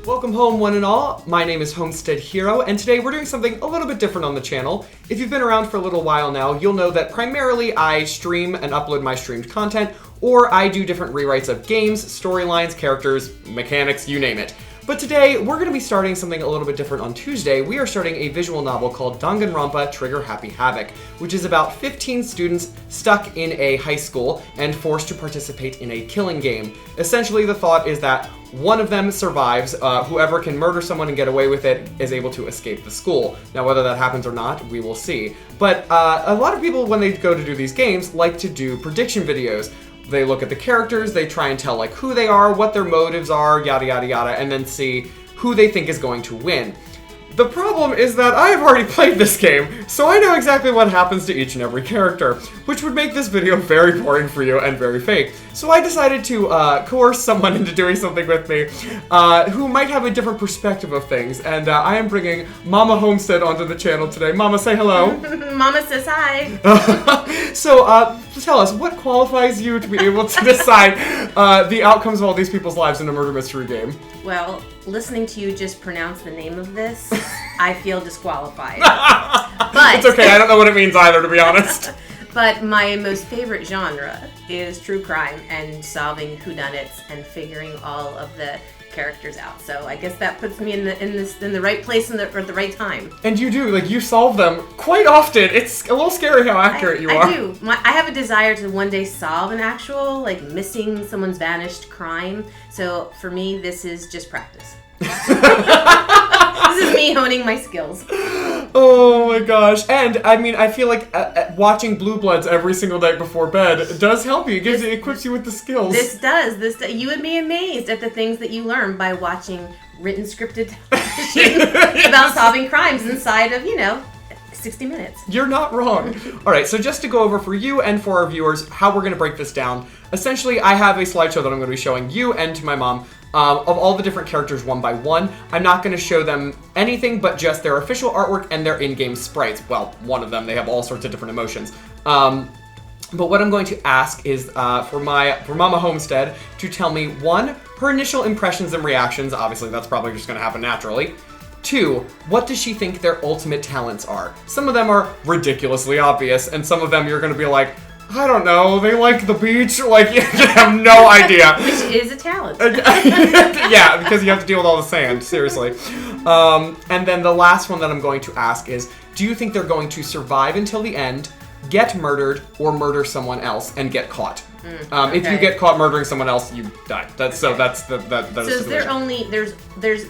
Welcome home, one and all. My name is Homestead Hero, and today we're doing something a little bit different on the channel. If you've been around for a little while now, you'll know that primarily I stream and upload my streamed content, or I do different rewrites of games, storylines, characters, mechanics, you name it. But today, we're going to be starting something a little bit different on Tuesday. We are starting a visual novel called Danganronpa Trigger Happy Havoc, which is about 15 students stuck in a high school and forced to participate in a killing game. Essentially, the thought is that one of them survives. Whoever can murder someone and get away with it is able to escape the school. Now, whether that happens or not, we will see. But a lot of people, when they go to do these games, like to do prediction videos. They look at the characters, they try and tell like who they are, what their motives are, yada yada yada, and then see who they think is going to win. The problem is that I have already played this game, so I know exactly what happens to each and every character, which would make this video very boring for you and very fake. So I decided to coerce someone into doing something with me who might have a different perspective of things, and I am bringing Mama Homestead onto the channel today. Mama, say hello. Mama says hi. So tell us, what qualifies you to be able to decide the outcomes of all these people's lives in a murder mystery game? Well, listening to you just pronounce the name of this, I feel disqualified. But it's okay, I don't know what it means either, to be honest. But my most favorite genre is true crime and solving whodunits and figuring all of the characters out. So I guess that puts me in the right place at the right time. And you do, like, you solve them quite often. It's a little scary how accurate you are. I do. I have a desire to one day solve an actual, like, missing someone's vanished crime. So for me, this is just practice. This is me honing my skills. Oh my gosh. And, I mean, I feel like watching Blue Bloods every single night before bed does help you. It equips you with the skills. This does. You would be amazed at the things that you learn by watching written scripted television about solving crimes inside of, 60 minutes. You're not wrong. All right, so just to go over for you and for our viewers how we're going to break this down. Essentially, I have a slideshow that I'm going to be showing you and to my mom of all the different characters one by one. I'm not going to show them anything but just their official artwork and their in-game sprites. Well, one of them, they have all sorts of different emotions. But what I'm going to ask is for Mama Homestead to tell me, 1, her initial impressions and reactions. Obviously, that's probably just going to happen naturally. 2, what does she think their ultimate talents are? Some of them are ridiculously obvious, and some of them you're going to be like, I don't know, they like the beach, like, you have no idea. Which is a talent. Yeah, because you have to deal with all the sand, seriously. And then the last one that I'm going to ask is, do you think they're going to survive until the end, get murdered, or murder someone else and get caught? Okay. If you get caught murdering someone else, you die. So is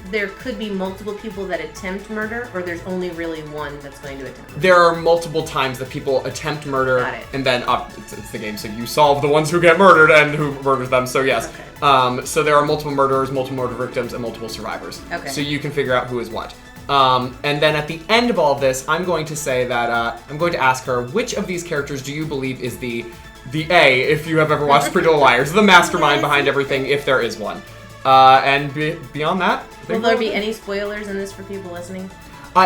there could be multiple people that attempt murder, or there's only really one that's going to attempt murder? There are multiple times that people attempt murder, and then it's the game, so you solve the ones who get murdered and who murders them, so yes. Okay. So there are multiple murderers, multiple murder victims, and multiple survivors. Okay. So you can figure out who is what. And then at the end of all of this, I'm going to say that, I'm going to ask her, which of these characters do you believe is the A, if you have ever watched Pretty Little Liars, the mastermind behind everything, if there is one. And beyond that... Will there be any spoilers in this for people listening?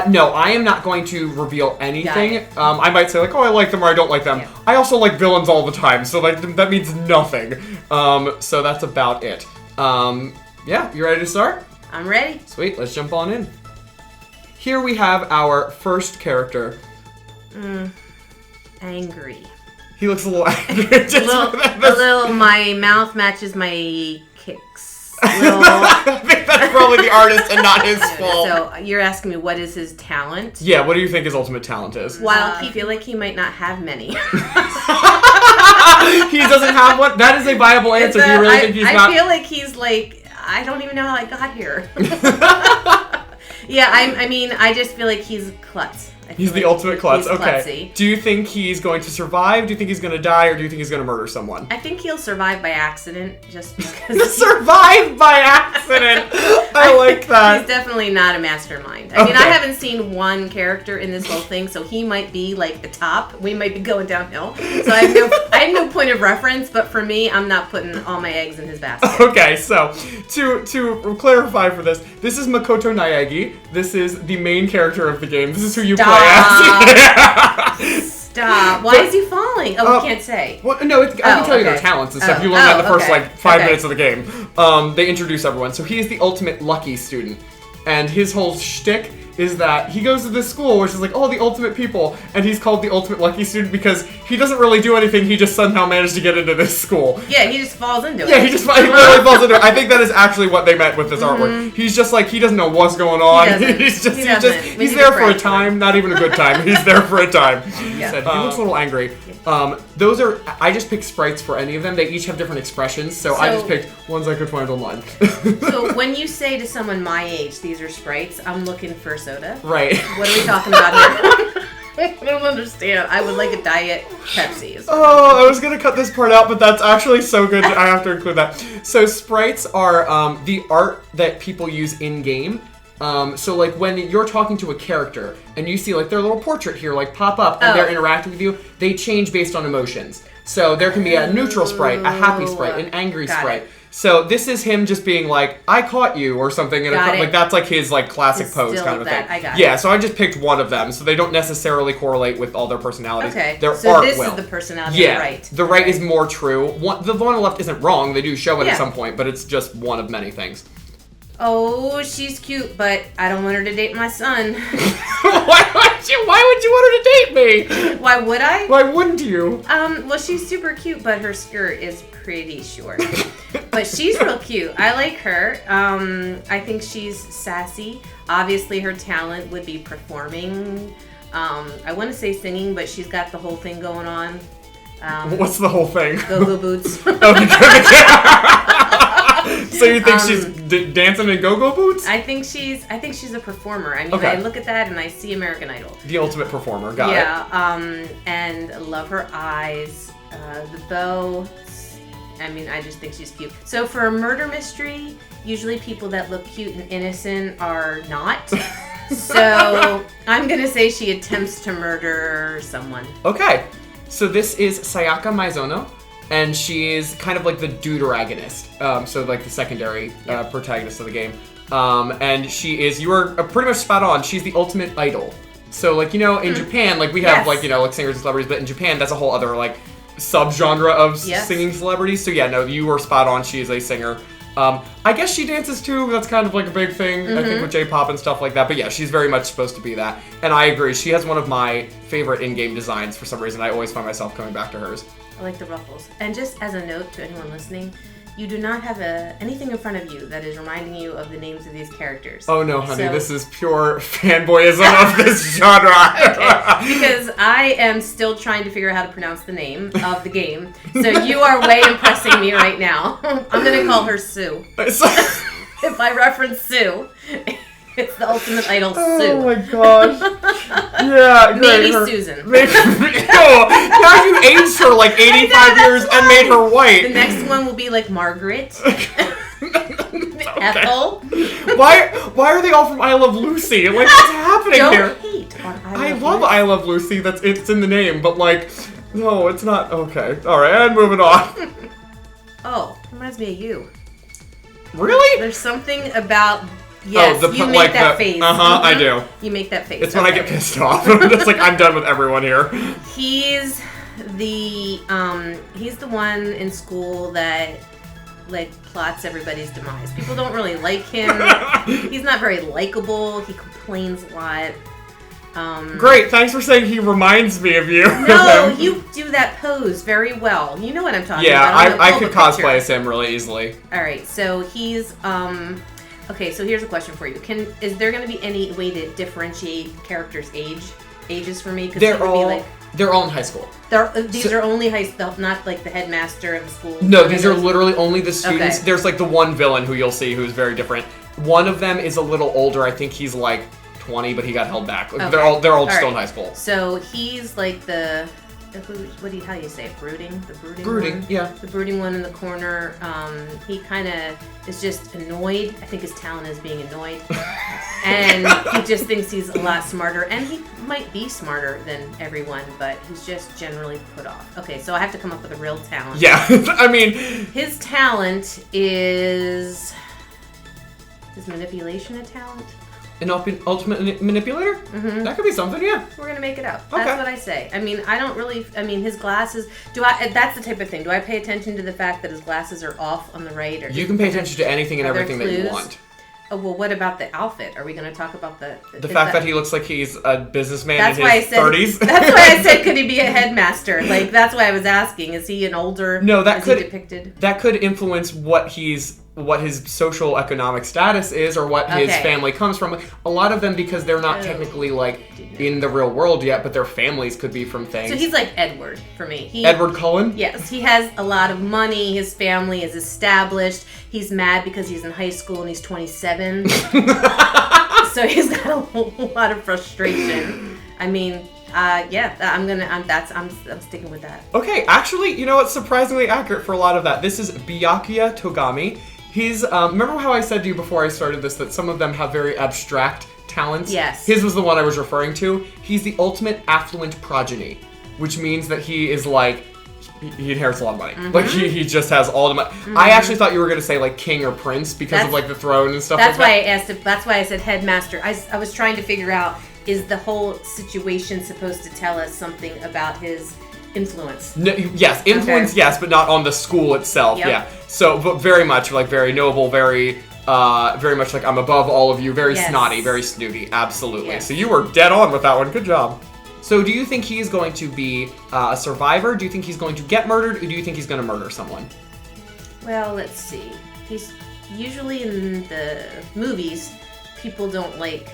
No, I am not going to reveal anything. I might say, like, oh, I like them or I don't like them. Yeah. I also like villains all the time, so like that means nothing. So that's about it. Yeah, you ready to start? I'm ready. Sweet, let's jump on in. Here we have our first character. Angry. He looks a little angry. My mouth matches my kicks. I think that's probably the artist and not his fault. So you're asking me what is his talent? Yeah, what do you think his ultimate talent is? While I feel like he might not have many. He doesn't have one? That is a viable answer. Do you really think he's not? I feel like he's like, I don't even know how I got here. Yeah, I just feel like he's klutz. He's the ultimate klutz. Okay. Do you think he's going to survive? Do you think he's going to die? Or do you think he's going to murder someone? I think he'll survive by accident, just because. Survive by accident! I like that. He's definitely not a mastermind. I mean, I haven't seen one character in this whole thing, so he might be like the top. We might be going downhill. So I have no point of reference, but for me, I'm not putting all my eggs in his basket. Okay, so to clarify for this is Makoto Nyagi. This is the main character of the game. This is who you play as. Stop. Why is he falling? Oh, we can't say. Well, no, I can tell you their talents and stuff. You learn that in the first, 5 minutes of the game. They introduce everyone. So he is the ultimate lucky student. And his whole shtick is that he goes to this school, which is like, the ultimate people, and he's called the ultimate lucky student because he doesn't really do anything, he just somehow managed to get into this school. Yeah, he just falls into it. Yeah, he literally falls into it. I think that is actually what they meant with this artwork. He's just like, he doesn't know what's going on. He's there for a time, not even a good time. He's there for a time. Yeah. He looks a little angry. I just picked sprites for any of them. They each have different expressions, so I just picked ones I could find online. So when you say to someone my age, these are sprites, I'm looking for soda. Right. What are we talking about here? I don't understand. I would like a Diet Pepsi. I was going to cut this part out, but that's actually so good. I have to include that. So sprites are the art that people use in-game. So like when you're talking to a character and you see like their little portrait here like pop up and they're interacting with you, they change based on emotions. So there can be a neutral sprite, a happy sprite, an angry sprite. So this is him just being like, I caught you or something. And like that's like his like classic pose kind of thing. Yeah, so I just picked one of them. So they don't necessarily correlate with all their personalities. Okay, their so art this will. is the personality of the right. The right is more true. The one on the left isn't wrong. They do show it at some point, but it's just one of many things. Oh, she's cute, but I don't want her to date my son. Why would you want her to date me? Why would I? Why wouldn't you? Well, she's super cute, but her skirt is pretty short. But she's real cute. I like her. I think she's sassy. Obviously, her talent would be performing. I want to say singing, but she's got the whole thing going on. What's the whole thing? Go-go boots. So you think she's dancing in go-go boots? I think she's a performer. I mean, I look at that and I see American Idol. The ultimate performer. Got it. Yeah. And love her eyes. The bow. I mean, I just think she's cute. So for a murder mystery, usually people that look cute and innocent are not. So I'm gonna say she attempts to murder someone. Okay. So this is Sayaka Maizono. And she is kind of like the deuteragonist, so like the secondary protagonist of the game. And you are pretty much spot on. She's the ultimate idol. So like, in Japan, like we have like singers and celebrities, but in Japan, that's a whole other like subgenre of singing celebrities. So you were spot on. She is a singer. I guess she dances too. That's kind of like a big thing, I think, with J-pop and stuff like that. But yeah, she's very much supposed to be that. And I agree. She has one of my favorite in-game designs for some reason. I always find myself coming back to hers. I like the ruffles. And just as a note to anyone listening, you do not have anything in front of you that is reminding you of the names of these characters. Oh no, honey, this is pure fanboyism of this genre. Okay, because I am still trying to figure out how to pronounce the name of the game. So you are way impressing me right now. I'm going to call her Sue. If I reference Sue, it's the ultimate idol, Sue. Oh my gosh. Yeah, great. Maybe Susan. Now you aged her like 85 years and made her white. The next one will be like Margaret. Ethel. Why are they all from I Love Lucy? Like, what's happening here? Don't hate on I love I Love Lucy. It's in the name, but like, no, it's not. Okay. All right, and moving on. Oh, reminds me of you. Really? There's something about... Yes, you make that face. I do. You make that face. It's when I get pissed off. It's like, I'm done with everyone here. He's the one in school that like plots everybody's demise. People don't really like him. He's not very likable. He complains a lot. Great, thanks for saying he reminds me of you. No, you do that pose very well. You know what I'm talking about. Yeah, I could cosplay as him really easily. All right, so he's okay, so here's a question for you. Is there going to be any way to differentiate characters' ages for me? They're all in high school. These are only high school, not like the headmaster of the school. No, these are literally only the students. Okay. There's like the one villain who you'll see who's very different. One of them is a little older. I think he's like 20, but he got held back. Okay. They're all still in high school. So he's like how do you say it? Brooding one? Yeah. The brooding one in the corner. He kind of is just annoyed. I think his talent is being annoyed. And he just thinks he's a lot smarter. And he might be smarter than everyone, but he's just generally put off. Okay, so I have to come up with a real talent. Yeah, I mean... His talent is... Is manipulation a talent? An ultimate manipulator? Mm-hmm. That could be something, yeah. We're going to make it up. Okay. That's what I say. I mean, his glasses, that's the type of thing. Do I pay attention to the fact that his glasses are off on the right? Or you can pay attention to anything and everything that you clues? want. Oh, well, what about the outfit? Are we going to talk about the fact that he looks like he's a businessman that's in why his 30s? That's why I said, could he be a headmaster? Like, that's why I was asking. Is he an older... No, that could... He depicted? That could influence what his social economic status is or what his family comes from. A lot of them, because they're not technically, like, in the real world yet, but their families could be from things. So he's like Edward, for me. Edward Cullen? Yes. He has a lot of money. His family is established. He's mad because he's in high school and he's 27. So he's got a lot of frustration. I mean... I'm sticking with that. Okay, actually, you know what's surprisingly accurate for a lot of that? This is Byakuya Togami. He's, remember how I said to you before I started this that some of them have very abstract talents? Yes. His was the one I was referring to. He's the ultimate affluent progeny, which means that he is like, he inherits a lot of money. Mm-hmm. Like, he just has all the money. Mm-hmm. I actually thought you were going to say, like, king or prince because of, like, the throne and stuff like that. That's why I said headmaster. I was trying to figure out, is the whole situation supposed to tell us something about his influence? No, yes, influence, yes, but not on the school itself. Yep. Yeah. So, but very much like very noble, very much like I'm above all of you. Very snotty, very snooty. Absolutely. Yes. So you were dead on with that one. Good job. So, do you think he is going to be a survivor? Do you think he's going to get murdered, or do you think he's going to murder someone? Well, let's see. He's usually in the movies, people don't like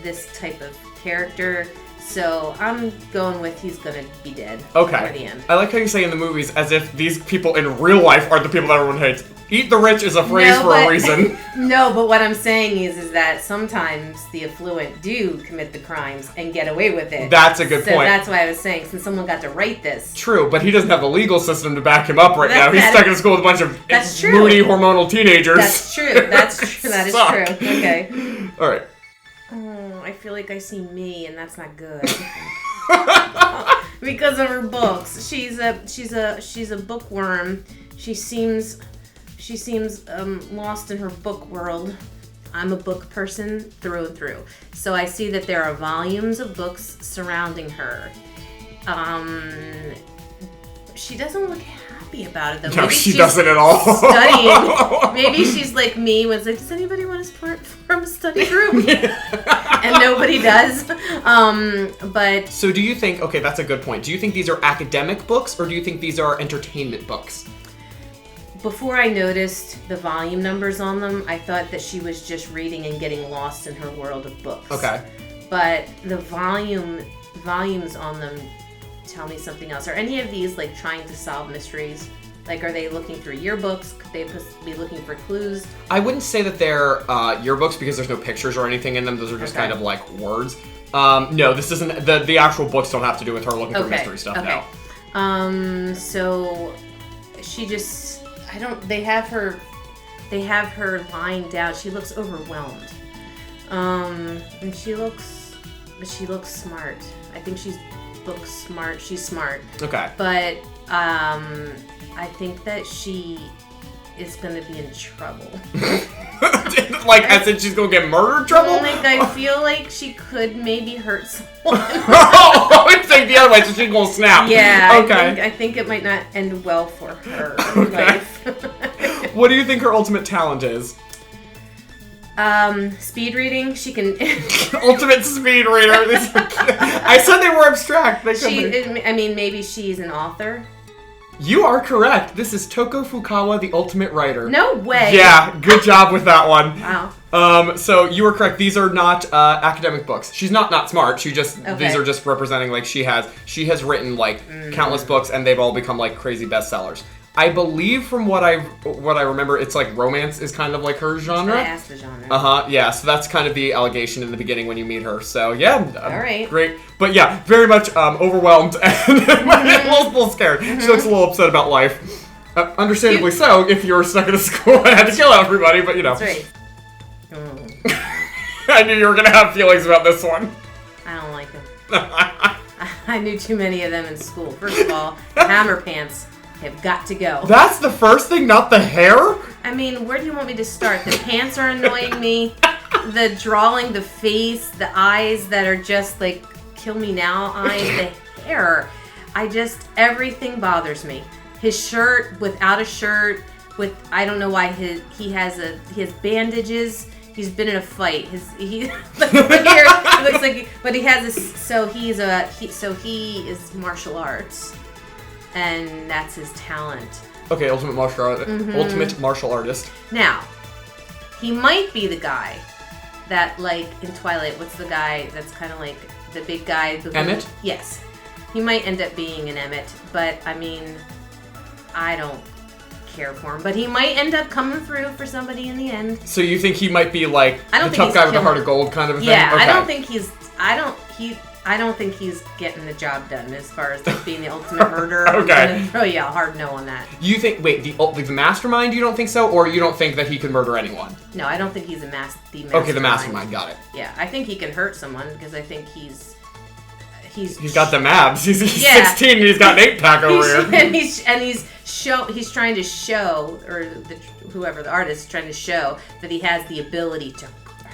this type of character, so I'm going with he's gonna be dead. Okay. By the end. I like how you say in the movies as if these people in real life are the people that everyone hates. Eat the rich is a phrase for a reason. No, but what I'm saying is that sometimes the affluent do commit the crimes and get away with it. That's a good point. So that's why I was saying, since someone got to write this. True, but he doesn't have the legal system to back him up right now. He's stuck in school with a bunch of moody hormonal teenagers. That's true. That's true. That is true. Okay. All right. Oh, I feel like I see me, and that's not good. Because of her books, she's a bookworm. She seems lost in her book world. I'm a book person through and through, so I see that there are volumes of books surrounding her. She doesn't look happy about it though. No, she doesn't at all. Studying. Maybe she's like me, was like, does anybody want to form a study group? And nobody does. But so do you think? Okay, that's a good point. Do you think these are academic books, or do you think these are entertainment books? Before I noticed the volume numbers on them, I thought that she was just reading and getting lost in her world of books. Okay. But the volumes on them tell me something else. Are any of these like trying to solve mysteries? Like, are they looking through yearbooks? Could they be looking for clues? I wouldn't say that they're yearbooks because there's no pictures or anything in them. Those are just kind of like words. No, this isn't. The actual books don't have to do with her looking for mystery stuff. Okay. No. So she just. They have her lying down. She looks overwhelmed. And she looks smart. I think she's book smart. She's smart. Okay. But I think that she is going to be in trouble. Like, as in she's going to get murdered trouble? Like, I feel like she could maybe hurt someone. I would think the other way, so she's going to snap. Yeah, okay. I think it might not end well for her life. What do you think her ultimate talent is? Speed reading. She can... Ultimate speed reader. I said they were abstract. Maybe she's an author. You are correct. This is Toko Fukawa, the ultimate writer. No way. Yeah, good job with that one. Wow. So you were correct. These are not academic books. She's not smart. These are just representing like she has written like countless books and they've all become like crazy bestsellers. I believe from what I remember, it's like romance is kind of like her genre. I asked the genre. Yeah. So that's kind of the allegation in the beginning when you meet her. So yeah. All right. Great. But yeah, very much overwhelmed and a little scared. She looks a little upset about life. Understandably so, if you were stuck in a school and had to kill everybody. But you know. That's right. I knew you were gonna have feelings about this one. I don't like them. I knew too many of them in school. First of all, the hammer pants have got to go. That's the first thing, not the hair? I mean, where do you want me to start? The pants are annoying me. the drawing, the face, the eyes that are just like kill me now eyes, the hair. Everything bothers me. His shirt, without a shirt, I don't know why he has bandages. He's been in a fight. He looks like, but he has this. So he is martial arts, and that's his talent. Okay, ultimate martial artist. Now, he might be the guy that, like in Twilight. What's the guy that's kind of like the big guy? Emmett? Yes, he might end up being an Emmett, but I mean, I don't care for him, but he might end up coming through for somebody in the end. So you think he might be like the tough guy with the heart of gold kind of a thing? Yeah, okay. I don't think he's getting the job done as far as like being the ultimate murderer. Okay. I'm gonna throw you a hard no on that. You think the mastermind? You don't think so, or you don't think that he could murder anyone? No, I don't think he's the mastermind. Okay, the mastermind. Got it. Yeah, I think he can hurt someone because I think he's got the abs. He's 16 and he's got an 8-pack over here. And he's trying to show, or whoever the artist is trying to show that he has the ability to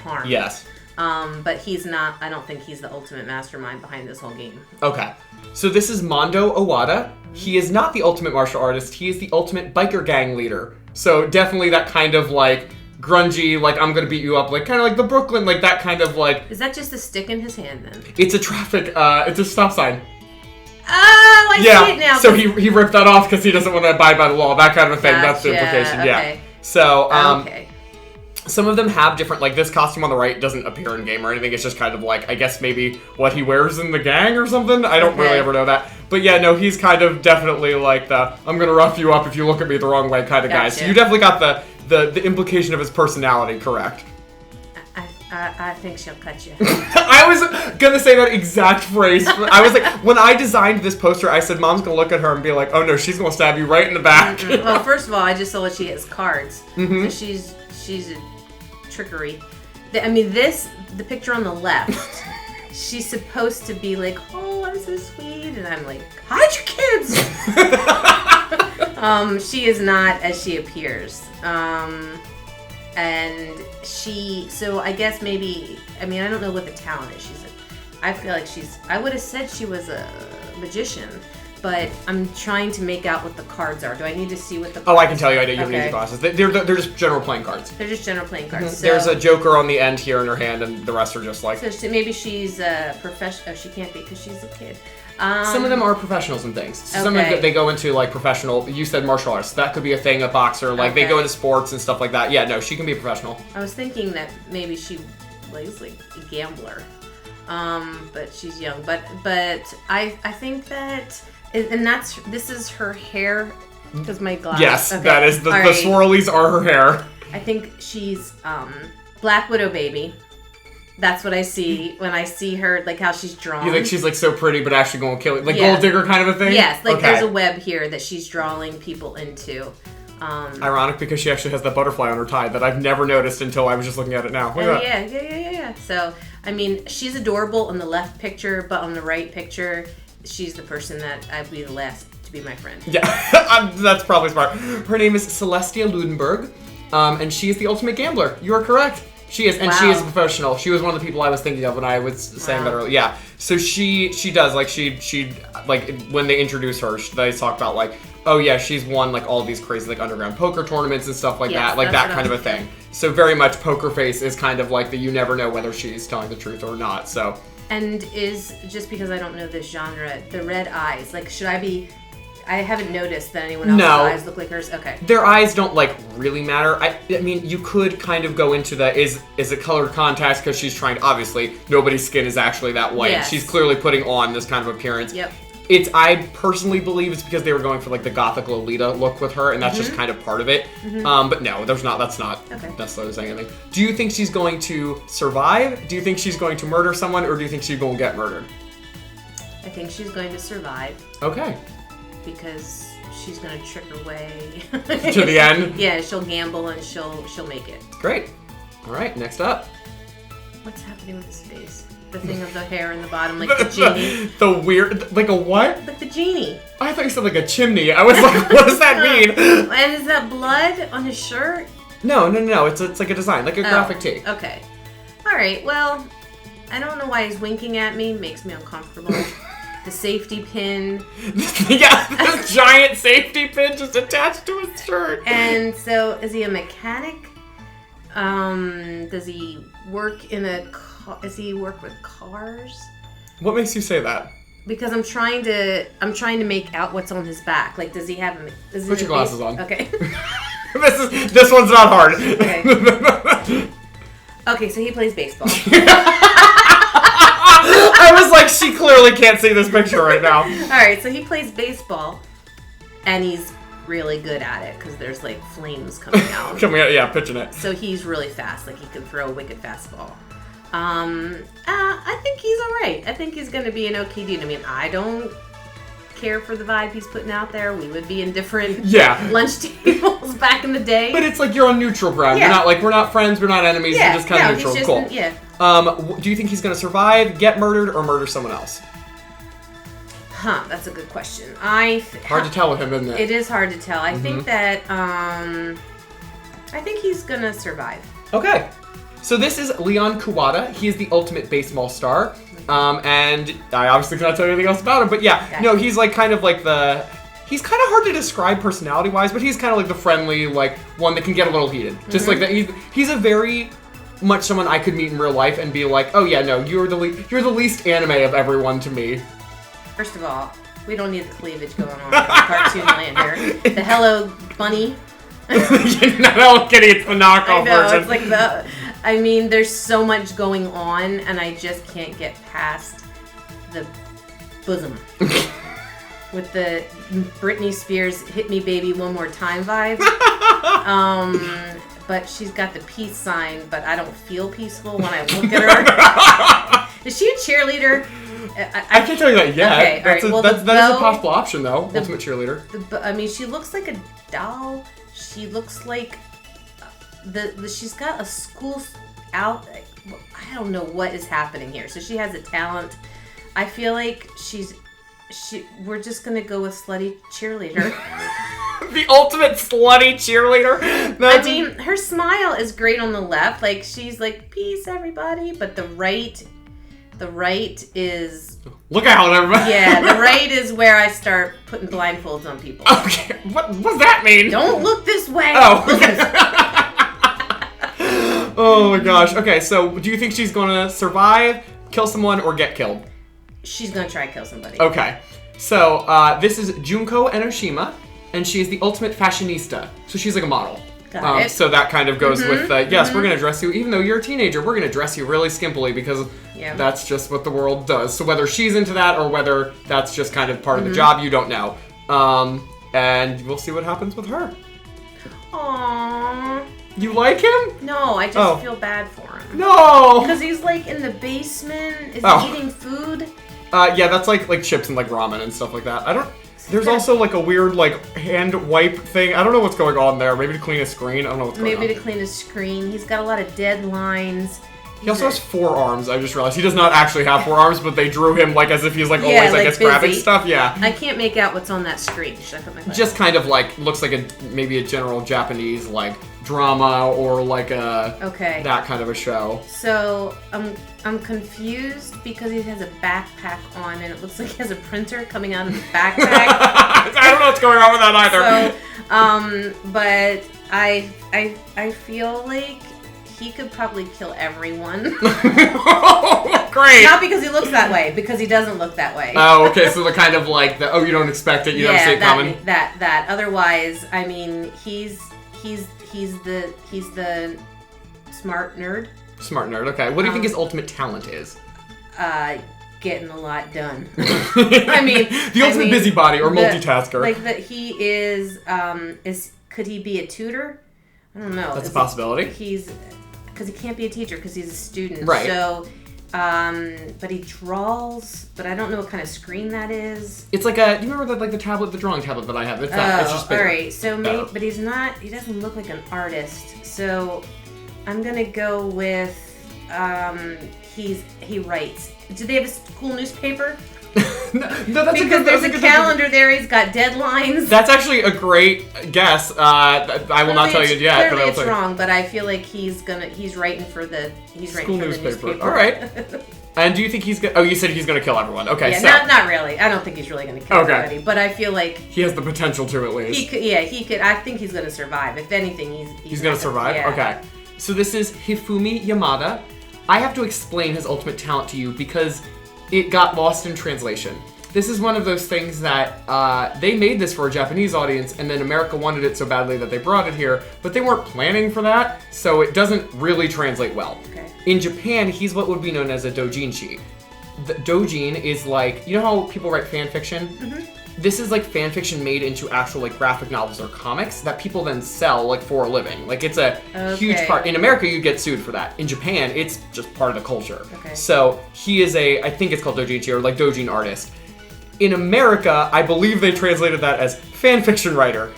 harm. Yes. But he's not. I don't think he's the ultimate mastermind behind this whole game. Okay. So this is Mondo Owada. He is not the ultimate martial artist. He is the ultimate biker gang leader. So definitely that kind of like grungy, like I'm gonna beat you up, like kind of like the Brooklyn, like that kind of like. Is that just a stick in his hand then? It's a it's a stop sign. Oh, I see it now. So he ripped that off because he doesn't want to abide by the law, that kind of a thing. Gotcha. That's the implication. Okay. Yeah. So okay. Some of them have different, like this costume on the right doesn't appear in game or anything. It's just kind of like, I guess maybe what he wears in the gang or something. I don't really ever know that. But yeah, no, he's kind of definitely like the I'm gonna rough you up if you look at me the wrong way kind of guy. So you definitely got the implication of his personality correct. I think she'll cut you. I was gonna say that exact phrase. I was like, when I designed this poster, I said, Mom's gonna look at her and be like, oh no, she's gonna stab you right in the back. Well, first of all, I just saw what she has cards. So she's a trickery. I mean, the picture on the left, she's supposed to be like, oh, I'm so sweet, and I'm like, hide your kids. She is not as she appears. And so I guess maybe, I mean, I don't know what the talent is. I feel like I would have said she was a magician, but I'm trying to make out what the cards are. Do I need to see what the cards are? Oh, I can tell you, I don't even need the glasses. They're just general playing cards. They're just general playing cards. So, there's a joker on the end here in her hand, and the rest are just like... So maybe she's a professional. Oh, she can't be because she's a kid. Some of them are professionals and things. So some of them, they go into like professional. You said martial arts. That could be a thing, a boxer. Like they go into sports and stuff like that. Yeah, no, she can be a professional. I was thinking that maybe she was like a gambler, but she's young. But I think that, and this is her hair because my glasses. Yes, that is the swirlies are her hair. I think she's Black Widow baby. That's what I see when I see her, like how she's drawn. You think she's like so pretty, but actually going to kill it, like Gold Digger kind of a thing? Yes, like there's a web here that she's drawing people into. Ironic because she actually has that butterfly on her tie that I've never noticed until I was just looking at it now. Look at that. Yeah. So I mean, she's adorable on the left picture, but on the right picture, she's the person that I'd be the last to be my friend. Yeah, that's probably smart. Her name is Celestia Ludenberg, and she is the ultimate gambler. You are correct. She is, and she is a professional. She was one of the people I was thinking of when I was saying that earlier. Yeah, so she does, like, she like, when they introduce her, they talk about, like, oh yeah, she's won, like, all these crazy, like, underground poker tournaments and stuff like that, like, that kind of a thing. So very much Poker Face is kind of like you never know whether she's telling the truth or not, so. And just because I don't know this genre, the red eyes, like, should I be... I haven't noticed that anyone else's eyes look like hers. Okay. Their eyes don't like really matter. I mean, you could kind of go into the is it colored contacts because she's trying to, obviously nobody's skin is actually that white. Yes. She's clearly putting on this kind of appearance. Yep. I personally believe it's because they were going for like the gothic Lolita look with her, and that's just kind of part of it. But no, that's not necessarily saying anything. Do you think she's going to survive? Do you think she's going to murder someone, or do you think she's going to get murdered? I think she's going to survive. Okay. Because she's gonna trick her way to the end. Yeah, she'll gamble and she'll make it. Great. All right, next up. What's happening with his face? The thing of the hair in the bottom, like the genie. The weird, like a what? Like the genie. I thought you said like a chimney. I was like, what does that mean? And is that blood on his shirt? No. It's like a design, like a graphic tee. Okay. right, well, I don't know why he's winking at me. Makes me uncomfortable. The safety pin. Yeah, this giant safety pin just attached to his shirt. And so, is he a mechanic? Does he work in a car? Does he work with cars? What makes you say that? Because I'm trying to make out what's on his back. Like, does he have? Put your glasses on. Okay. This one's not hard. Okay. Okay, so he plays baseball. I was like, she clearly can't see this picture right now. All right, so he plays baseball, and he's really good at it because there's like flames coming out. Yeah, pitching it. So he's really fast. Like he can throw a wicked fastball. I think he's all right. I think he's going to be an okay dude. I mean, I don't care for the vibe he's putting out there. We would be in different lunch tables back in the day. But it's like you're on neutral ground. Yeah. You're not like, we're not friends, we're not enemies, we're just kind of neutral. Cool. Yeah. Do you think he's going to survive, get murdered, or murder someone else? That's a good question. Hard to tell with him, isn't it? It is hard to tell. I think that, I think he's going to survive. Okay. So this is Leon Kuwata. He is the ultimate baseball star. And I obviously cannot tell you anything else about him, but yeah. Okay. No, he's like kind of like he's kind of hard to describe personality-wise, but he's kind of like the friendly, like, one that can get a little heated. Just like that. He's a very much someone I could meet in real life and be like, oh yeah, no, you're the least anime of everyone to me. First of all, we don't need the cleavage going on in cartoon land here. The Hello Bunny. Not Hello Kitty, it's the knockoff version. It's like I mean, there's so much going on, and I just can't get past the bosom. With the Britney Spears "Hit Me Baby One More Time" vibe. But she's got the peace sign, but I don't feel peaceful when I look at her. Is she a cheerleader? I can't tell you that yet. Okay, all right. Well, that is a possible option, though. Ultimate cheerleader. I mean, she looks like a doll. She looks like she's got a school out. I don't know what is happening here. So she has a talent. I feel like we're just gonna go with slutty cheerleader. The ultimate slutty cheerleader. I mean, her smile is great on the left. Like she's like, peace, everybody. But the right is... Look out, everybody. Yeah, the right is where I start putting blindfolds on people. Okay, what does that mean? Don't look this way. Oh, okay. Oh my gosh. Okay, so do you think she's going to survive, kill someone, or get killed? She's going to try to kill somebody. Okay, so this is Junko Enoshima, and she is the ultimate fashionista. So she's like a model. Got it. So that kind of goes with, yes, we're going to dress you, even though you're a teenager, we're going to dress you really skimpily because that's just what the world does. So whether she's into that or whether that's just kind of part of the job, you don't know. And we'll see what happens with her. Aww. You like him? No, I just feel bad for him. No! Because he's like in the basement. Is he eating food? Yeah, that's like chips and like ramen and stuff like that. There's also like a weird like hand wipe thing. I don't know what's going on there. Maybe to clean a screen. I don't know what's going on. Maybe to clean his screen. He's got a lot of dead lines. He also has 4 arms. I just realized he does not actually have 4 arms, but they drew him like as if he's like always I guess grabbing stuff. Yeah. I can't make out what's on that screen. Should I put my glasses? Just kind of like looks like maybe a general Japanese like drama or like that kind of a show. So I'm confused because he has a backpack on and it looks like he has a printer coming out of the backpack. I don't know what's going on with that either. So, but I feel like he could probably kill everyone. Great. Not because he looks that way, because he doesn't look that way. Oh, okay. So the kind of like you don't expect it, you don't see it coming. That. Otherwise, I mean, he's the smart nerd. Smart nerd. Okay. What do you think his ultimate talent is? Getting a lot done. I mean, the ultimate busybody or multitasker. Like that, he is. Could he be a tutor? I don't know. That's a possibility. Because he can't be a teacher because he's a student. Right. So, but he draws. But I don't know what kind of screen that is. It's like do you remember the tablet, the drawing tablet that I have? It's that. It's just bigger. All right. So maybe, but he's not. He doesn't look like an artist. So, I'm gonna go with. He writes. Do they have a school newspaper? that's because there's a calendar there. He's got deadlines. That's actually a great guess. I will not tell you yet. Clearly, but it's wrong. But I feel like he's writing for the school newspaper. All right. And do you think he's gonna? Oh, you said he's gonna kill everyone. Okay. Yeah, so. not really. I don't think he's really gonna kill everybody. But I feel like he has the potential to, at least. He could. Yeah, he could. I think he's gonna survive. If anything, he's gonna survive. Yeah. Okay. So this is Hifumi Yamada. I have to explain his ultimate talent to you because it got lost in translation. This is one of those things that they made this for a Japanese audience, and then America wanted it so badly that they brought it here, but they weren't planning for that, so it doesn't really translate well. Okay. In Japan, he's what would be known as a doujinshi. The doujin is like, you know how people write fan fiction? Mm-hmm. This is like fan fiction made into actual like graphic novels or comics that people then sell like for a living. Like it's a huge part. In America, you get sued for that. In Japan, it's just part of the culture. Okay. So he is I think it's called doujinshi or like doujin artist. In America, I believe they translated that as fan fiction writer.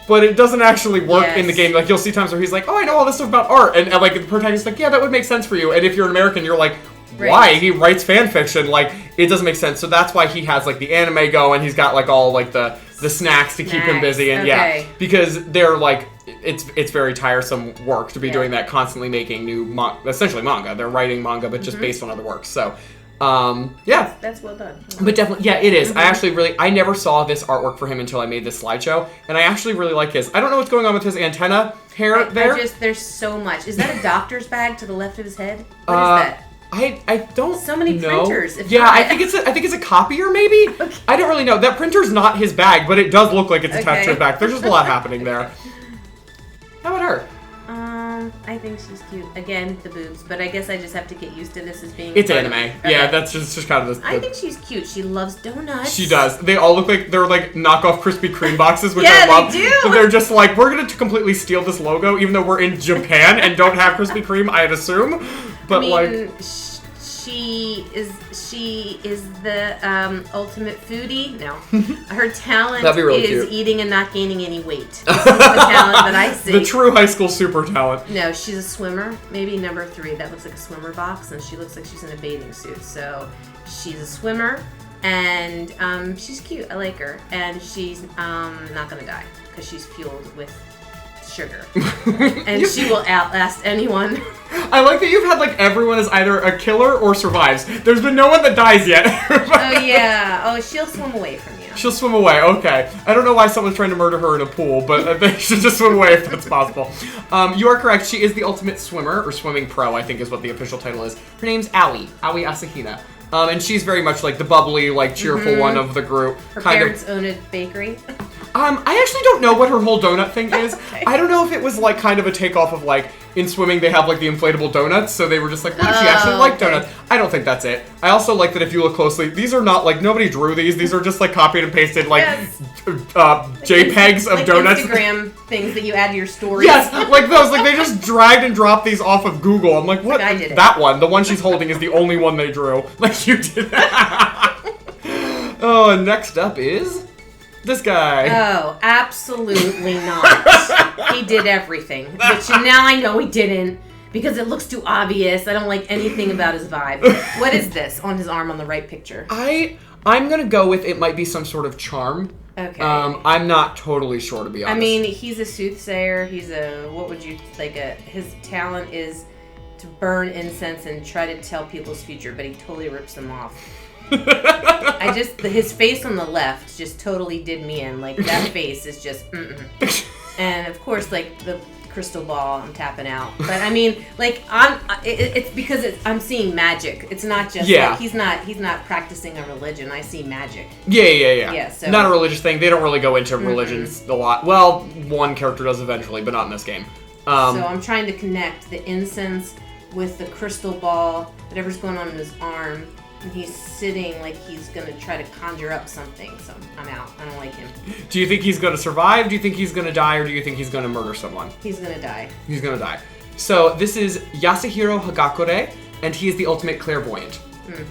But it doesn't actually work in the game. Like, you'll see times where he's like, oh, I know all this stuff about art. And like, the protagonist's like, yeah, that would make sense for you. And if you're an American, you're like, why? He writes fan fiction. Like, it doesn't make sense. So that's why he has, like, the anime going. He's got, like, all, like, the snacks to keep him busy. And, because they're, like, it's very tiresome work to be doing that, constantly making new, essentially manga. They're writing manga, but just based on other works. So... That's well done. But definitely, yeah, it is. I never saw this artwork for him until I made this slideshow, and I actually really like his. I don't know what's going on with his antenna hair there. There's so much. Is that a doctor's bag to the left of his head? What is that? I don't so many know. printers. I think it's a copier maybe. Okay. I don't really know. That printer's not his bag, but it does look like it's attached to his back. There's just a lot happening there. How about her? I think she's cute. Again, the boobs, but I guess I just have to get used to this as being. It's anime. Okay. Yeah, that's just kind of the. I think she's cute. She loves donuts. She does. They all look like they're like knockoff Krispy Kreme boxes, which I love. They do. So they're just like, we're gonna completely steal this logo, even though we're in Japan and don't have Krispy Kreme, I'd assume. But she is the ultimate foodie. No, her talent really is cute. eating and not gaining any weight. This is the talent that I see. The true high school super talent. No, she's a swimmer. Maybe number 3. That looks like a swimmer box, and she looks like she's in a bathing suit. So she's a swimmer, and she's cute. I like her, and she's not gonna die because she's fueled with sugar, and she will outlast anyone. I like that you've had like everyone is either a killer or survives. There's been no one that dies yet. Oh yeah. Oh, she'll swim away from you. She'll swim away. Okay. I don't know why someone's trying to murder her in a pool, but they should just swim away if that's possible. You are correct. She is the ultimate swimmer, or swimming pro, I think is what the official title is. Her name's Aoi Asahina. And she's very much like the bubbly, like cheerful one of the group. Her parents own a bakery. I actually don't know what her whole donut thing is. Okay. I don't know if it was like kind of a takeoff of like in swimming they have like the inflatable donuts, so they were just like, what if she actually liked donuts? I don't think that's it. I also like that if you look closely, these are not like nobody drew these. These are just like copied and pasted like JPEGs of like donuts. Instagram things that you add to your stories. Yes, like those. Like they just dragged and dropped these off of Google. I'm like, what? Like I did it. That one, the one she's holding, is the only one they drew. Like you did that. Oh, and next up is this guy. Oh, absolutely not. He did everything. Which now I know he didn't because it looks too obvious. I don't like anything about his vibe. What is this on his arm on the right picture? I'm gonna go with it might be some sort of charm. Okay. I'm not totally sure, to be honest. I mean, he's a soothsayer. He's his talent is to burn incense and try to tell people's future, but he totally rips them off. His face on the left just totally did me in. Like, that face is just, And, of course, like, the crystal ball, I'm tapping out. But, I mean, like, it's because I'm seeing magic. It's not just, like, he's not practicing a religion. I see magic. Yeah. Yeah, so. Not a religious thing. They don't really go into religions a lot. Well, one character does eventually, but not in this game. So I'm trying to connect the incense with the crystal ball, whatever's going on in his arm. And he's sitting like he's going to try to conjure up something. So I'm out. I don't like him. Do you think he's going to survive? Do you think he's going to die? Or do you think he's going to murder someone? He's going to die. He's going to die. So this is Yasuhiro Hakakure, and he is the ultimate clairvoyant.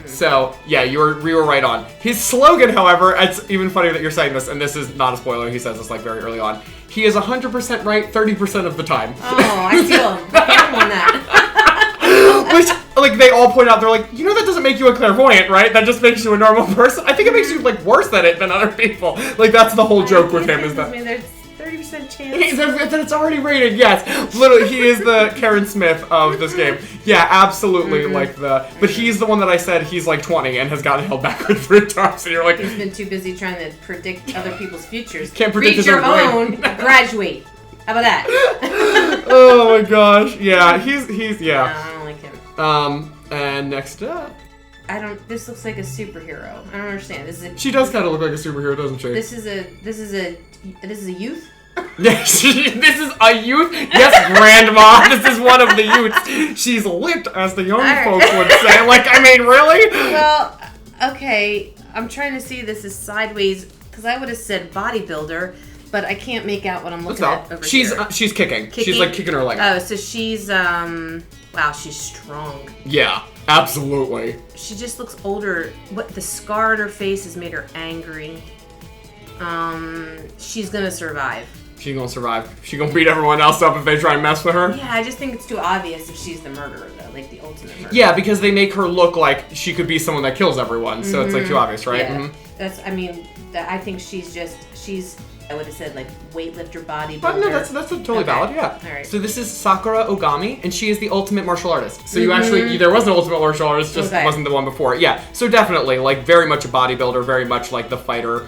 So, yeah, we were right on. His slogan, however, it's even funnier that you're saying this, and this is not a spoiler, he says this like very early on. He is 100% right 30% of the time. Oh, I feel him. I feel him on that. Which, like, they all point out, they're like, that doesn't make you a clairvoyant, right? That just makes you a normal person. I think it makes you like worse at it than other people. Like that's the whole joke with him is that. There's 30% chance. That it's already rated, yes. Literally, he is the Karen Smith of this game. Yeah, absolutely. But he's the one that I said he's like 20 and has gotten held back with 3 times. And you're like, he's been too busy trying to predict other people's futures. Can't predict Read his your own. Graduate. How about that? Oh my gosh. Yeah, he's yeah. No, I don't like him. And next up. This looks like a superhero. I don't understand. She does kind of look like a superhero, doesn't she? This is a youth? Yes, this is a youth. Yes, Grandma. This is one of the youths. She's lit, as the young folks would say. Like, I mean, really? Well, okay. I'm trying to see this as sideways, because I would have said bodybuilder, but I can't make out what I'm looking at over here. She's kicking. She's like kicking her leg. Oh, so she's, wow, she's strong. Yeah, absolutely. She just looks older. The scar on her face has made her angry. She's gonna survive. She's gonna survive. She's gonna beat everyone else up if they try and mess with her. Yeah, I just think it's too obvious if she's the murderer, though, like the ultimate murderer. Yeah, because they make her look like she could be someone that kills everyone, so it's like too obvious, right? Yeah. I think she's, I would have said like weightlifter, bodybuilder. But no, that's totally valid, yeah. All right. So this is Sakura Ogami, and she is the ultimate martial artist. So there was an ultimate martial artist, just wasn't the one before. Yeah, so definitely, like, very much a bodybuilder, very much like the fighter,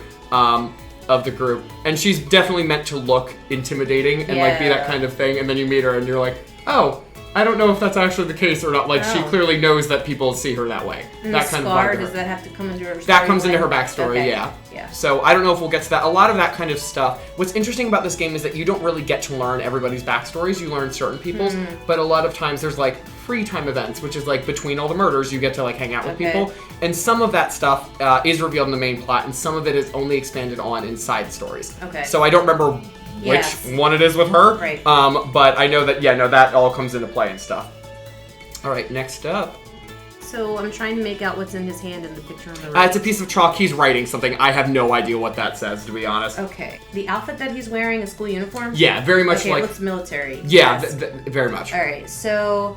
of the group, and she's definitely meant to look intimidating and like be that kind of thing, and then you meet her and you're like, oh, I don't know if that's actually the case or not. Like she clearly knows that people see her that way. And that the kind scar, of does that have to come into her story? That comes into her backstory, okay. Yeah. So I don't know if we'll get to that. A lot of that kind of stuff. What's interesting about this game is that you don't really get to learn everybody's backstories. You learn certain people's, but a lot of times there's like free time events, which is like between all the murders, you get to like hang out with people. And some of that stuff is revealed in the main plot, and some of it is only expanded on in side stories. Okay. So I don't remember which one it is with her. Right. But I know that, that all comes into play and stuff. All right, next up. So I'm trying to make out what's in his hand in the picture on the right. It's a piece of chalk. He's writing something. I have no idea what that says, to be honest. Okay. The outfit that he's wearing, a school uniform? Yeah, very much like... it looks military. Yeah, very much. All right, so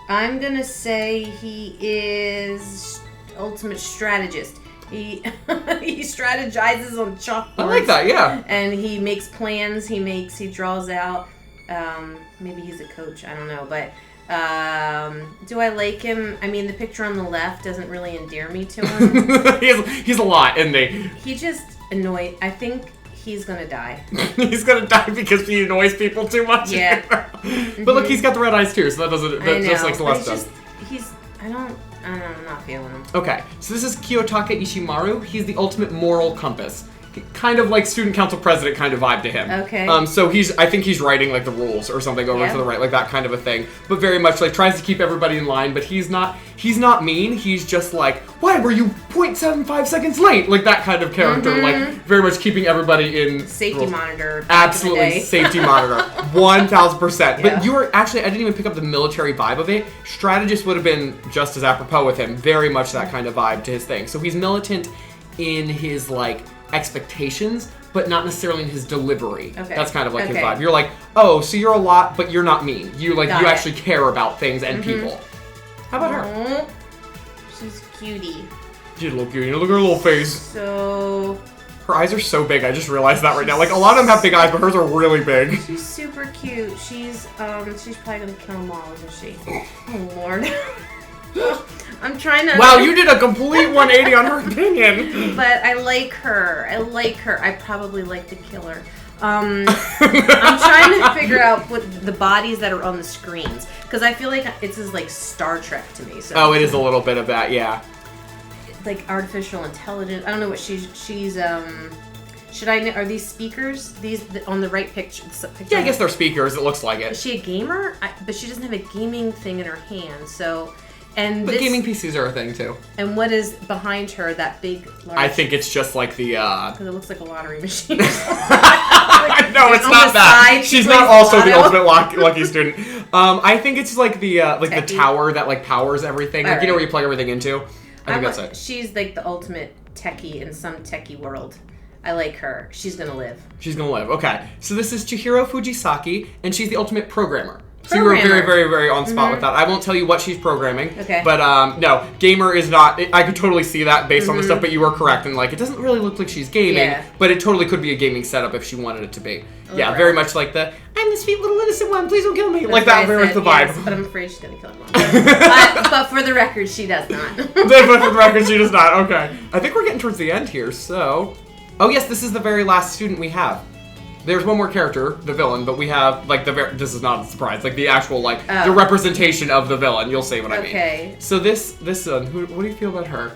I'm going to say he is ultimate strategist. He strategizes on chalkboards. I like that, yeah. And he makes plans. He draws out. Maybe he's a coach. I don't know, but... do I like him? I mean, the picture on the left doesn't really endear me to him. he's a lot, isn't he? He just annoyed. I think he's gonna die. He's gonna die because he annoys people too much. Yeah. But look, he's got the red eyes too, so that doesn't. That just like Celeste does. I'm not feeling him. Okay, so this is Kiyotaka Ishimaru. He's the ultimate moral compass. Kind of like student council president kind of vibe to him. Okay. So I think he's writing like the rules or something over to the right, like that kind of a thing. But very much like tries to keep everybody in line, but he's not mean. He's just like, why were you 0.75 seconds late? Like that kind of character, like very much keeping everybody in safety monitor. Absolutely, safety monitor, 1,000%. But you were actually, I didn't even pick up the military vibe of it. Strategist would have been just as apropos with him. Very much that kind of vibe to his thing. So he's militant in his like expectations, but not necessarily in his delivery. Okay. That's kind of like his vibe. You're like, oh, so you're a lot, but you're not mean. You actually care about things and people. How about her? She's cutie. She's a little cutie. Look at her little face. So her eyes are so big. I just realized that right now. Like a lot of them have big eyes, but hers are really big. She's super cute. She's probably gonna kill them all, isn't she? Oh Lord. I'm trying to... Wow, you did a complete 180 on her opinion. But I like her. I probably like the killer. I'm trying to figure out what the bodies that are on the screens. Because I feel like it's like Star Trek to me. So it is a little bit of that, yeah. Like artificial intelligence. I don't know what she's should I know, are these speakers? These on the right picture? Yeah, I guess they're speakers. It looks like it. Is she a gamer? But she doesn't have a gaming thing in her hand, so... But gaming PCs are a thing, too. And what is behind her, that big, large... I think it's just like the, Because it looks like a lottery machine. No, it's not that. She's not also the ultimate lucky student. I think it's like the the tower that like powers everything. Like, you know where you plug everything into? I think that's it. She's like the ultimate techie in some techie world. I like her. She's gonna live. She's gonna live. Okay. So this is Chihiro Fujisaki, and she's the ultimate programmer. So you were very, very, very on spot with that. I won't tell you what she's programming. Okay. But no, gamer is not. I could totally see that based on the stuff. But you were correct, and like it doesn't really look like she's gaming. But it totally could be a gaming setup if she wanted it to be. Yeah, very much like the I'm the sweet little innocent one. Please don't kill me. That's like that. Very much the vibe. Yes, but I'm afraid she's gonna kill him. But for the record, she does not. But for the record, she does not. Okay. I think we're getting towards the end here. So, oh yes, this is the very last student we have. There's one more character, the villain, but we have, like, this is not a surprise, like, the actual, like, the representation of the villain. You'll see what I mean. Okay. So this what do you feel about her?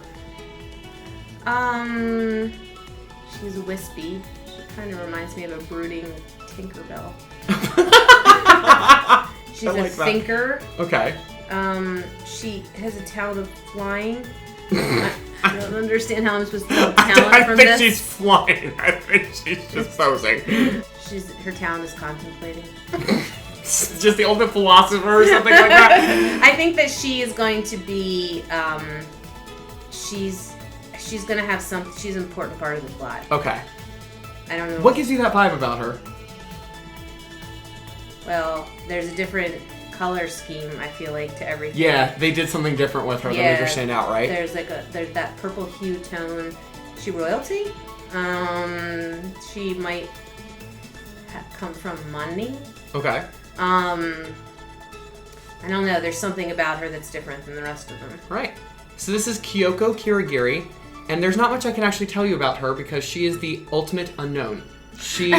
She's wispy. She kind of reminds me of a brooding Tinkerbell. She's a thinker. Okay. She has a talent of flying. I don't understand how I'm supposed to tell talent from this. I think she's flying. I think she's just posing. Her talent is contemplating. Just the ultimate philosopher or something like that. I think that she is going to be, she's going to have she's an important part of the plot. Okay. I don't know. What gives you that vibe about her? Well, there's a different color scheme, I feel like, to everything. Yeah, they did something different with her that made her stand out, right? There's that purple hue tone. She royalty? She might come from money. Okay. I don't know. There's something about her that's different than the rest of them. Right. So this is Kyoko Kirigiri, and there's not much I can actually tell you about her because she is the ultimate unknown. She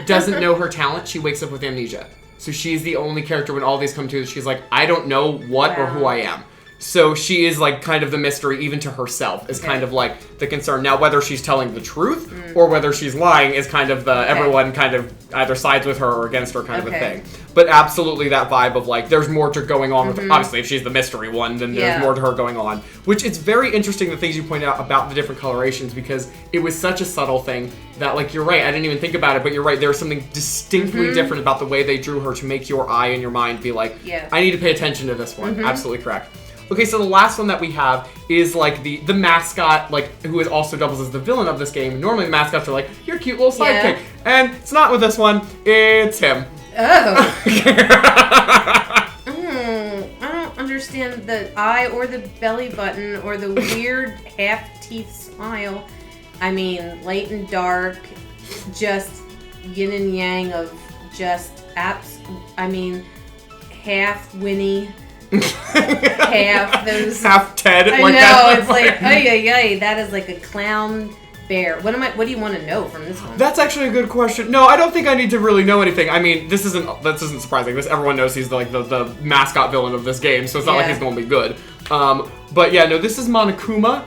doesn't know her talent. She wakes up with amnesia. So she's the only character when all these come to, she's like, I don't know what or who I am. So she is like kind of the mystery even to herself is kind of like the concern. Now whether she's telling the truth or whether she's lying is kind of the everyone kind of either sides with her or against her kind of a thing. But absolutely that vibe of like there's more to going on with her. Obviously if she's the mystery one then there's more to her going on. Which it's very interesting the things you pointed out about the different colorations because it was such a subtle thing that like you're right, I didn't even think about it, but you're right, there's something distinctly different about the way they drew her to make your eye and your mind be like, I need to pay attention to this one. Absolutely correct. Okay, so the last one that we have is like the mascot, like who is also doubles as the villain of this game. Normally the mascots are like your cute little sidekick, and it's not with this one. It's him. Oh. I don't understand the eye or the belly button or the weird half teeth smile. I mean, light and dark, just yin and yang of just half Winnie. Half Ted. I know, it's like, that is like a clown bear. What do you want to know from this one? That's actually a good question. No, I don't think I need to really know anything. I mean, this isn't surprising. Everyone knows he's the mascot villain of this game, so it's not like he's going to be good. But yeah, no, this is Monokuma.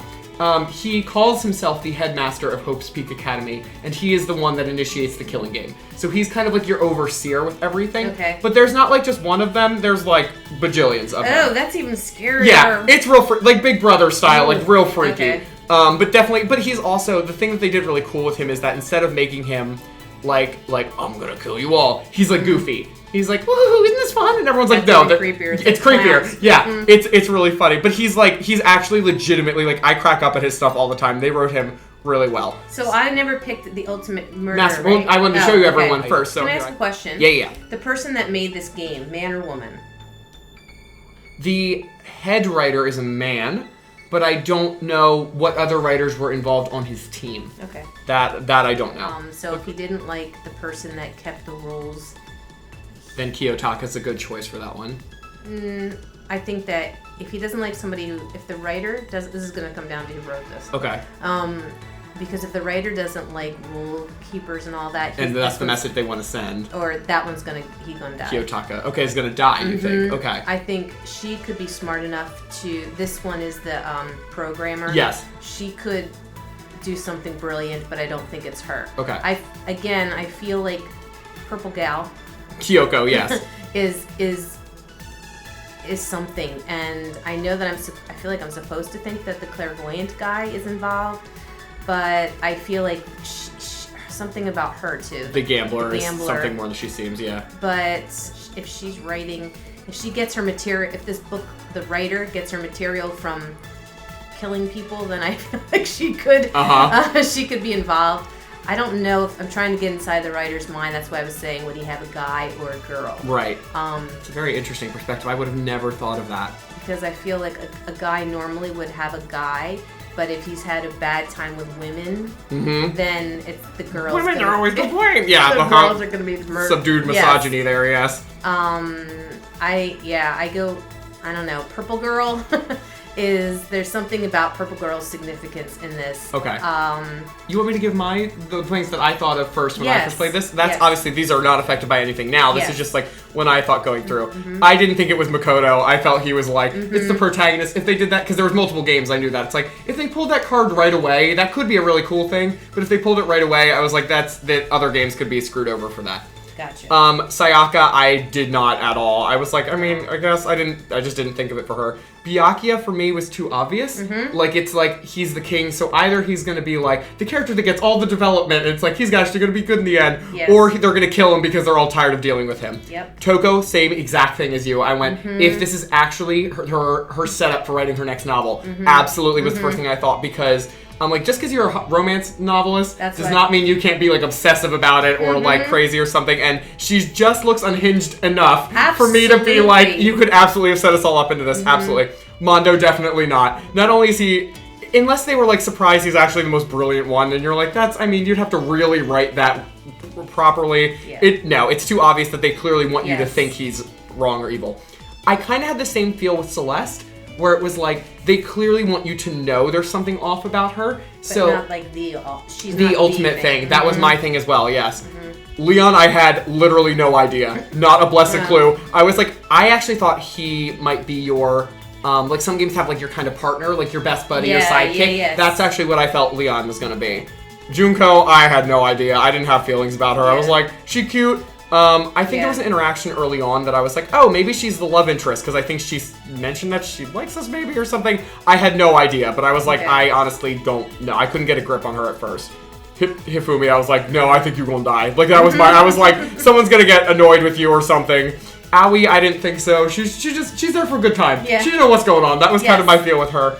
He calls himself the headmaster of Hope's Peak Academy, and he is the one that initiates the killing game. So he's kind of like your overseer with everything. Okay. But there's not like just one of them, there's like bajillions of them. Oh, that's even scarier. Yeah, it's real, like Big Brother style, like real freaky. Okay. But he's also, the thing that they did really cool with him is that instead of making him like I'm gonna kill you all, he's like goofy. He's like, woohoo, isn't this fun? And everyone's like, no, it's creepier. Clowns. Yeah, it's really funny. But he's actually legitimately, like, I crack up at his stuff all the time. They wrote him really well. So I never picked the ultimate murder, right? Well, I wanted to show you everyone first. So can I ask a question? Yeah. The person that made this game, man or woman? The head writer is a man, but I don't know what other writers were involved on his team. Okay. That I don't know. So if he didn't like the person that kept the rules, then Kiyotaka's a good choice for that one. I think that if he doesn't like somebody if the writer does, this is going to come down to who wrote this. Okay. Because if the writer doesn't like rule keepers and all that, and that's the message they want to send, or that one's gonna die. Kiyotaka, okay, is gonna die. You think? Okay. I think she could be smart enough to. This one is the programmer. Yes. She could do something brilliant, but I don't think it's her. Okay. I feel like Purple Gal. Kyoko, yes. is something, and I know that I feel like I'm supposed to think that the clairvoyant guy is involved, but I feel like something about her too. The gambler is something more than she seems, yeah. But if she gets her material, if this book, the writer gets her material from killing people, then I feel like she could be involved. I don't know if I'm trying to get inside the writer's mind. That's why I was saying, would he have a guy or a girl? Right. It's a very interesting perspective. I would have never thought of that. Because I feel like a guy normally would have a guy, but if he's had a bad time with women, then it's the girls. Women are always the blame. Yeah, the girls are going to be murdered. Subdued misogyny there, yes. I go, I don't know, Purple Girl. There's something about Purple Girl's significance in this. Okay. You want me to give the things that I thought of first when I first played this? That's obviously, these are not affected by anything now. This is just like when I thought going through. I didn't think it was Makoto. I felt he was like, it's the protagonist. If they did that, because there was multiple games, I knew that. It's like, if they pulled that card right away, that could be a really cool thing. But if they pulled it right away, I was like, that other games could be screwed over for that. Gotcha. Sayaka, I did not at all. I was like, I guess I just didn't think of it for her. Byakuya for me was too obvious. Like, it's like, he's the king, so either he's gonna be like the character that gets all the development, and it's like, he's actually gonna be good in the end, or they're gonna kill him because they're all tired of dealing with him. Toko, same exact thing as you. I went, if this is actually her setup for writing her next novel, absolutely was the first thing I thought, because I'm like, just because you're a romance novelist does not mean you can't be like obsessive about it or like crazy or something. And she just looks unhinged enough for me to be like, you could absolutely have set us all up into this. Absolutely. Mondo, definitely not. Not only is he, unless they were like surprised he's actually the most brilliant one, and you're like, you'd have to really write that properly. No, it's too obvious that they clearly want you to think he's wrong or evil. I kind of had the same feel with Celeste, where it was like, they clearly want you to know there's something off about her. But not like she's the ultimate thing. That was my thing as well, yes. Leon, I had literally no idea. Not a blessed clue. I was like, I actually thought he might be your, like some games have like your kind of partner, like your best buddy or sidekick. That's actually what I felt Leon was going to be. Junko, I had no idea. I didn't have feelings about her. I was like, she cute. I think there was an interaction early on that I was like, oh, maybe she's the love interest, because I think she mentioned that she likes us maybe or something. I had no idea, but I was like, I honestly don't know. I couldn't get a grip on her at first. Hifumi, I was like, no, I think you're gonna die. Like, that was I was like, someone's gonna get annoyed with you or something. Aoi, I didn't think so. She's there for a good time. She didn't know what's going on. That was kind of my feel with her.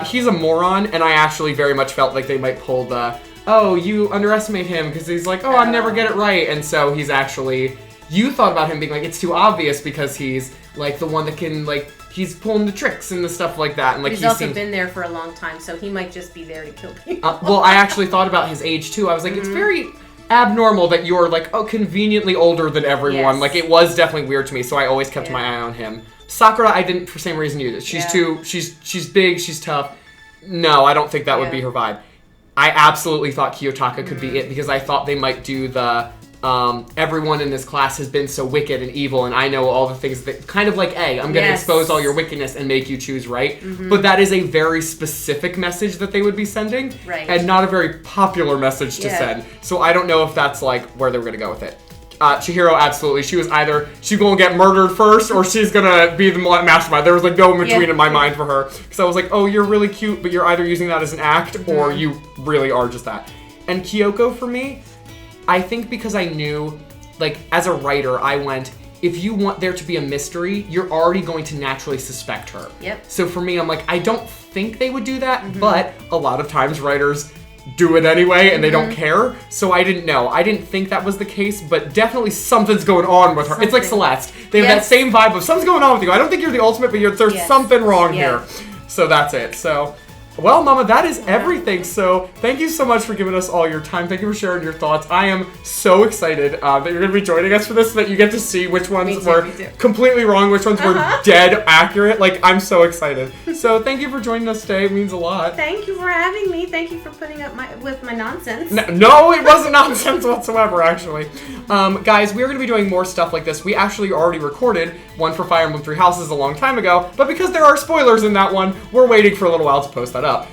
He's a moron, and I actually very much felt like they might pull the, oh, you underestimate him because he's like, oh, I never get it right. And so he's actually, you thought about him being like, it's too obvious because he's like the one that can, like, he's pulling the tricks and the stuff like that. And like, he's also been there for a long time, so he might just be there to kill people. Well, I actually thought about his age too. I was like, it's very abnormal that you're like, oh, conveniently older than everyone. Like, it was definitely weird to me, so I always kept my eye on him. Sakura, I didn't, for the same reason you did. She's big, she's tough. No, I don't think that would be her vibe. I absolutely thought Kiyotaka could be it, because I thought they might do the, everyone in this class has been so wicked and evil, and I know all the things that, kind of like, hey, I'm going to expose all your wickedness and make you choose right. But that is a very specific message that they would be sending, and not a very popular message to send. So I don't know if that's like where they were going to go with it. Chihiro, absolutely. She was either, she's going to get murdered first, or she's going to be the mastermind. There was like no in between in my mind for her. Because I was like, oh, you're really cute, but you're either using that as an act, or you really are just that. And Kyoko, for me, I think because I knew, like, as a writer, I went, if you want there to be a mystery, you're already going to naturally suspect her. So for me, I'm like, I don't think they would do that, but a lot of times writers do it anyway, and they don't care. So I didn't know. I didn't think that was the case, but definitely something's going on with her. It's like Celeste. They have that same vibe of something's going on with you. I don't think you're the ultimate, but there's something wrong here. So that's it. So, well, Mama, that is everything. So thank you so much for giving us all your time. Thank you for sharing your thoughts. I am so excited that you're going to be joining us for this, so that you get to see which ones were completely wrong, which ones were dead accurate. Like, I'm so excited. So thank you for joining us today. It means a lot. Thank you for having me. Thank you for putting up with my nonsense. No, it wasn't nonsense whatsoever, actually. Guys, we're going to be doing more stuff like this. We actually already recorded one for Fire Emblem Three Houses a long time ago, but because there are spoilers in that one, we're waiting for a little while to post that up.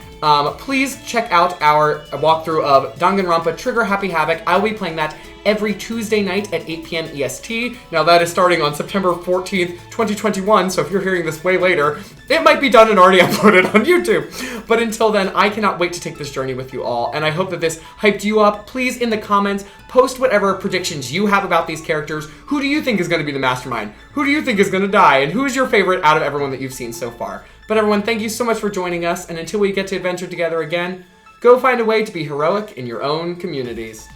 Please check out our walkthrough of Danganronpa Trigger Happy Havoc. I'll be playing that every Tuesday night at 8 p.m. EST. Now, that is starting on September 14th, 2021, so if you're hearing this way later, it might be done and already uploaded on YouTube. But until then, I cannot wait to take this journey with you all, and I hope that this hyped you up. Please, in the comments, post whatever predictions you have about these characters. Who do you think is going to be the mastermind? Who do you think is going to die? And who is your favorite out of everyone that you've seen so far? But everyone, thank you so much for joining us, and until we get to adventure together again, Go find a way to be heroic in your own communities.